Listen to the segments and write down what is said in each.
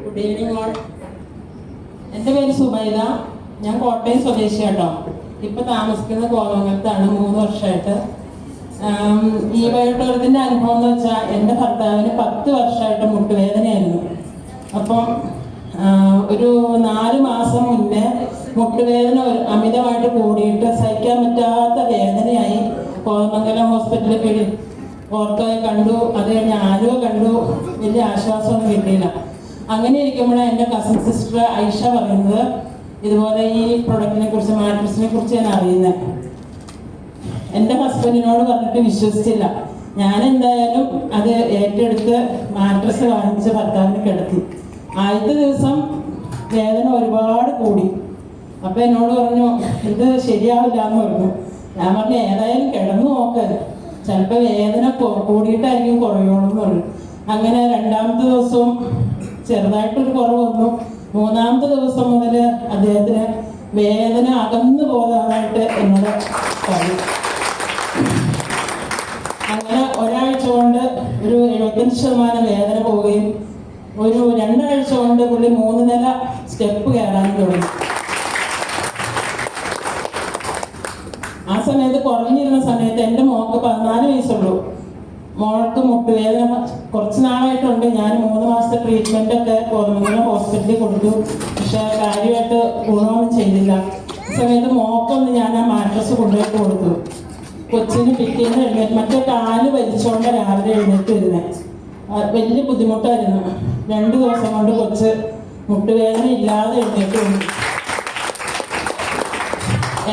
Good evening all. എൻ്റെ പേര് സുബൈദ. ഞാൻ കോട്ടയം സ്വദേശി കേട്ടോ. ഇപ്പം താമസിക്കുന്ന കോതമംഗലത്താണ് 3 വർഷമായിട്ട്. ഈ വയോട്ടോളത്തിൻ്റെ അനുഭവം എന്ന് വെച്ചാൽ എൻ്റെ ഭർത്താവിന് 10 വർഷമായിട്ട് മുട്ടുവേദനയായിരുന്നു. അപ്പം ഒരു 4 മാസം മുന്നേ മുട്ടുവേദന അമിതമായിട്ട് കൂടിയിട്ട് സഹിക്കാൻ പറ്റാത്ത വേദനയായി. കോതമംഗലം ഹോസ്പിറ്റലിൽ ഓർത്തോയെ കണ്ടു, അത് കഴിഞ്ഞ് ആലുവ കണ്ടു. വലിയ ആശ്വാസമൊന്നും കിട്ടിയില്ല. അങ്ങനെ ഇരിക്കുമ്പോഴാണ് എൻ്റെ കസിൻ സിസ്റ്റർ ഐഷ പറയുന്നത് ഇതുപോലെ ഈ പ്രൊഡക്റ്റിനെ കുറിച്ച്, മാട്രസിനെ കുറിച്ച് ഞാൻ അറിയുന്നത്. എൻ്റെ ഹസ്ബൻഡിനോട് പറഞ്ഞിട്ട് വിശ്വസിച്ചില്ല. ഞാൻ എന്തായാലും അത് ഏറ്റെടുത്ത് മാട്രസ് വാങ്ങിച്ച് ഭർത്താവിന് കിടത്തി. ആദ്യത്തെ ദിവസം വേദന ഒരുപാട് കൂടി. അപ്പം എന്നോട് പറഞ്ഞു ഇത് ശരിയാവില്ല എന്ന് പറഞ്ഞു. ഞാൻ പറഞ്ഞു ഏതായാലും കിടന്നു നോക്ക്, ചിലപ്പോൾ വേദന കൂടിയിട്ടായിരിക്കും കുറയുള്ളൂ എന്ന് പറഞ്ഞു. അങ്ങനെ 2ാമത്തെ ദിവസവും ചെറുതായിട്ടൊരു കുറവ് വന്നു. 3ാമത്തെ ദിവസം മുതൽ അദ്ദേഹത്തിന് വേദന അകന്നു പോകാനായിട്ട് എന്നോട് പറഞ്ഞു. അങ്ങനെ ഒരാഴ്ച കൊണ്ട് ഒരു 75% വേദന പോവുകയും ഒരു 2 ആഴ്ച കൊണ്ട് പുള്ളി 3 നില സ്റ്റെപ്പ് കയറാനും തുടങ്ങി. ആ സമയത്ത് കുറഞ്ഞിരുന്ന സമയത്ത് എൻ്റെ മോൾക്ക് 14 വയസ്സുള്ളൂ. മോൾക്ക് മുട്ടുവേദന കുറച്ച് നാളായിട്ടുണ്ട്. ഞാൻ 3 മാസത്തെ ട്രീറ്റ്മെൻ്റ് ഒക്കെ കോതമംഗലം ഹോസ്പിറ്റലിൽ കൊടുത്തു. പക്ഷെ കാര്യമായിട്ട് ഗുണമൊന്നും ചെയ്തില്ല. ആ സമയത്ത് മോക്കൊന്ന് ഞാൻ ആ മാട്രസ് കൊണ്ടുപോയിട്ട് കൊടുത്തു. കൊച്ചിന് പിറ്റേന്ന് എഴുന്നേറ്റ്, മറ്റേ കാല് വലിച്ചുകൊണ്ട് രാവിലെ എഴുന്നേറ്റ് വരുന്നത് വലിയ ബുദ്ധിമുട്ടായിരുന്നു. 2 ദിവസം കൊണ്ട് കൊച്ച് മുട്ടുവേദന ഇല്ലാതെ എഴുന്നേറ്റ് വന്നു.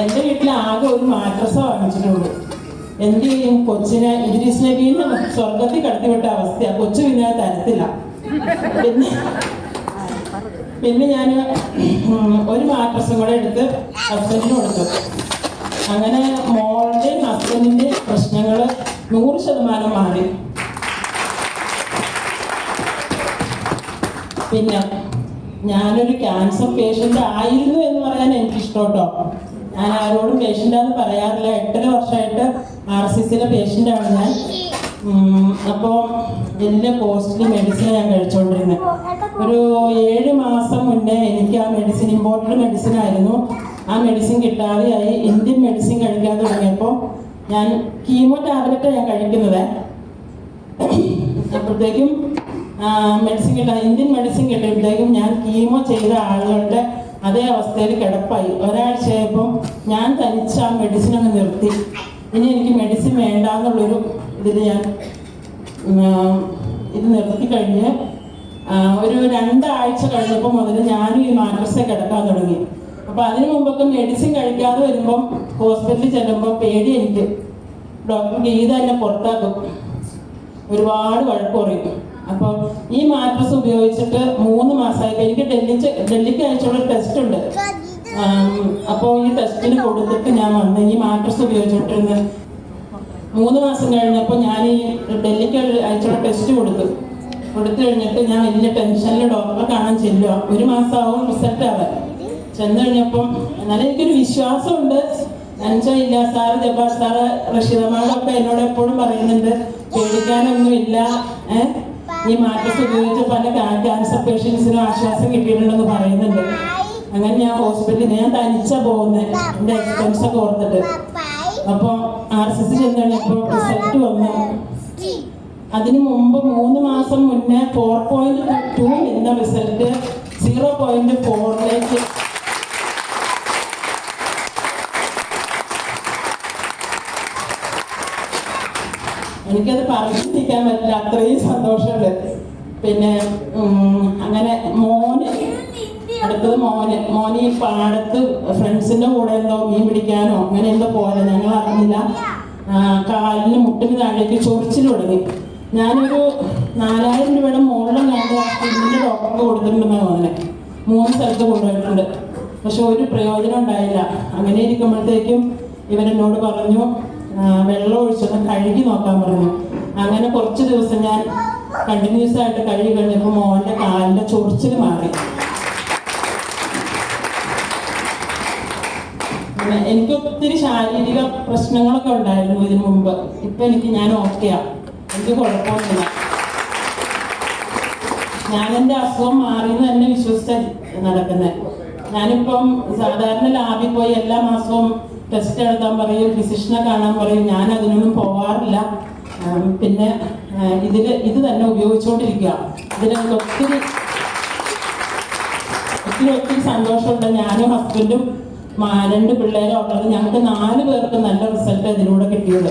എൻ്റെ വീട്ടിൽ ആകെ ഒരു മാട്രസ് വാങ്ങിച്ചിട്ടുള്ളൂ. എന്ത് ചെയ്യും? കൊച്ചിനെ ഇദ്രീസ് നബീനെ സ്വർഗത്തിൽ കടത്തിവിട്ട അവസ്ഥയാണ്. കൊച്ചു പിന്നെ തരത്തില്ല. പിന്നെ ഞാൻ ഒരു മാട്രസും കൂടെ എടുത്ത് ഹസ്ബൻഡിന് കൊടുത്തു. അങ്ങനെ മോളുടെയും ഹസ്ബൻഡിൻ്റെ പ്രശ്നങ്ങൾ 100% മാറി. പിന്നെ ഞാനൊരു ക്യാൻസർ പേഷ്യൻ്റ് ആയിരുന്നു എന്ന് പറയാൻ എനിക്കിഷ്ടം കേട്ടോ. ഞാൻ ആരോടും പേഷ്യൻ്റാന്ന് പറയാറില്ല. 8.5 വർഷമായിട്ട് RCCയിലെ പേഷ്യൻ്റാണ് ഞാൻ. അപ്പോൾ വലിയ കോസ്റ്റ്ലി മെഡിസിൻ ഞാൻ കഴിച്ചുകൊണ്ടിരുന്നത്. ഒരു 7 മാസം മുന്നേ എനിക്ക് ആ മെഡിസിൻ, ഇമ്പോർട്ടഡ് മെഡിസിൻ ആയിരുന്നു, ആ മെഡിസിൻ കിട്ടാതെയായി. ഇന്ത്യൻ മെഡിസിൻ കഴിക്കാൻ തുടങ്ങിയപ്പോൾ ഞാൻ കീമോ ടാബ്ലറ്റ് ഞാൻ കഴിക്കുന്നത്. അപ്പോഴത്തേക്കും മെഡിസിൻ കിട്ടാതെ, ഇന്ത്യൻ മെഡിസിൻ കിട്ടിയപ്പോഴത്തേക്കും ഞാൻ കീമോ ചെയ്ത ആളുകളുടെ അതേ അവസ്ഥയിൽ കിടപ്പായി. ഒരാഴ്ചയായപ്പോൾ ഞാൻ തനിച്ച് ആ മെഡിസിൻ അങ്ങ് നിർത്തി. ഇനി എനിക്ക് മെഡിസിൻ വേണ്ട എന്നുള്ളൊരു ഇതിൽ ഞാൻ ഇത് നിർത്തി കഴിഞ്ഞ് ഒരു 2 ആഴ്ച കഴിഞ്ഞപ്പോൾ മുതൽ ഞാനും ഈ മാട്രസിൽ കിടക്കാൻ തുടങ്ങി. അപ്പോൾ അതിനു മുമ്പൊക്കെ മെഡിസിൻ കഴിക്കാതെ വരുമ്പം ഹോസ്പിറ്റലിൽ ചെല്ലുമ്പോൾ പേടി എനിക്ക്. ഡോക്ടർ ഗീത എന്നെ പുറത്താക്കും, ഒരുപാട് വഴക്ക് പറയും. അപ്പോൾ ഈ മാട്രസ് ഉപയോഗിച്ചിട്ട് 3 മാസമായപ്പോൾ എനിക്ക് ഡൽഹിക്ക് അയച്ചുള്ള ടെസ്റ്റ് ഉണ്ട്. അപ്പോൾ ഈ ടെസ്റ്റിന് കൊടുത്തിട്ട് ഞാൻ വന്ന് ഈ മാട്രസ് ഉപയോഗിച്ചിട്ടിരുന്ന് 3 മാസം കഴിഞ്ഞപ്പോൾ ഞാൻ ഈ ഡൽഹിക്ക് അയച്ചുള്ള ടെസ്റ്റ് കൊടുത്തു കഴിഞ്ഞിട്ട് ഞാൻ വലിയ ടെൻഷനിൽ ഡോക്ടറെ കാണാൻ ചെല്ലുക. 1 മാസമാവും റിസൾട്ട് ആവാൻ. ചെന്ന് കഴിഞ്ഞപ്പം എന്നാലും എനിക്കൊരു വിശ്വാസമുണ്ട്. എന്നുവെച്ചാൽ ഇല്ല സാറ്, ജബ്ബാർ സാറ്, റഷീദമാളൊക്കെ എന്നോട് എപ്പോഴും പറയുന്നുണ്ട് പേടിക്കാനൊന്നുമില്ല, ഈ മാട്രസ് ഉപയോഗിച്ച് പല ക്യാൻസർ പേഷ്യൻസിനും ആശ്വാസം കിട്ടിയിട്ടുണ്ടെന്ന് പറയുന്നുണ്ട്. അങ്ങനെ ഞാൻ ഹോസ്പിറ്റലിൽ ഞാൻ തനിച്ചാ പോകുന്നത്, എൻ്റെ എക്സ്പെൻസ് ഒക്കെ ഓർത്തിട്ട്. അപ്പോൾ RCC ചെന്ന് കഴിഞ്ഞപ്പോൾ റിസൾട്ട് വന്നു. അതിന് മുമ്പ് 3 മാസം മുന്നേ 4.2 എന്ന റിസൾട്ട് 0.4ലേക്ക് എനിക്കത് പറഞ്ഞിരിക്കാൻ പറ്റില്ല, അത്രയും സന്തോഷമുണ്ട്. പിന്നെ അങ്ങനെ അടുത്തത് മോന് ഈ പാടത്ത് ഫ്രണ്ട്സിൻ്റെ കൂടെ എന്തോ മീൻ പിടിക്കാനോ അങ്ങനെ എന്തോ പോലെ, ഞങ്ങൾ അറിഞ്ഞില്ല, കാലിന് മുട്ടിന് താഴേക്ക് ചൊറിച്ചിൽ തുടങ്ങി. ഞാനൊരു 4000 രൂപയുടെ മുകളിൽ സ്കിന്നിൻ്റെ ഡോക്ടർക്ക് കൊടുത്തിട്ടുണ്ടെന്ന് മോനെ 3 സ്ഥലത്ത് കൊണ്ടുപോയിട്ടുണ്ട്. പക്ഷെ ഒരു പ്രയോജനം ഉണ്ടായില്ല. അങ്ങനെ ഇരിക്കുമ്പോഴത്തേക്കും ഇവരെന്നോട് പറഞ്ഞു വെള്ളം ഒഴിച്ചൊന്ന് കഴുകി നോക്കാൻ പറഞ്ഞു. അങ്ങനെ കുറച്ച് ദിവസം ഞാൻ കണ്ടിന്യൂസ് ആയിട്ട് കഴുകി കഴിഞ്ഞപ്പോൾ മോൻ്റെ കാലിൻ്റെ ചൊറിച്ചിൽ മാറി. എനിക്ക് ഒത്തിരി ശാരീരിക പ്രശ്നങ്ങളൊക്കെ ഉണ്ടായിരുന്നു ഇതിനു മുമ്പ്. ഇപ്പം ഞാൻ ഓക്കെയാണ്, എനിക്ക് കുഴപ്പമൊന്നുമില്ല. ഞാൻ എൻ്റെ അസുഖം മാറിയെന്ന് തന്നെ വിശ്വസിച്ച നടക്കുന്നത്. ഞാനിപ്പം സാധാരണ ലാബിൽ പോയി എല്ലാ മാസവും ടെസ്റ്റ് എടുക്കാൻ പറയും, ഫിസിഷ്യനെ കാണാൻ പറയും. ഞാൻ അതിനൊന്നും പോവാറില്ല. പിന്നെ ഇത് തന്നെ ഉപയോഗിച്ചുകൊണ്ടിരിക്കുക. ഇതിനെനിക്ക് ഒത്തിരി സന്തോഷമുണ്ട്. ഞാനും ഹസ്ബൻഡും 2 പിള്ളേരും ഉള്ളത്. ഞങ്ങൾക്ക് 4 പേർക്ക് നല്ല റിസൾട്ട് ഇതിലൂടെ കിട്ടിയത്.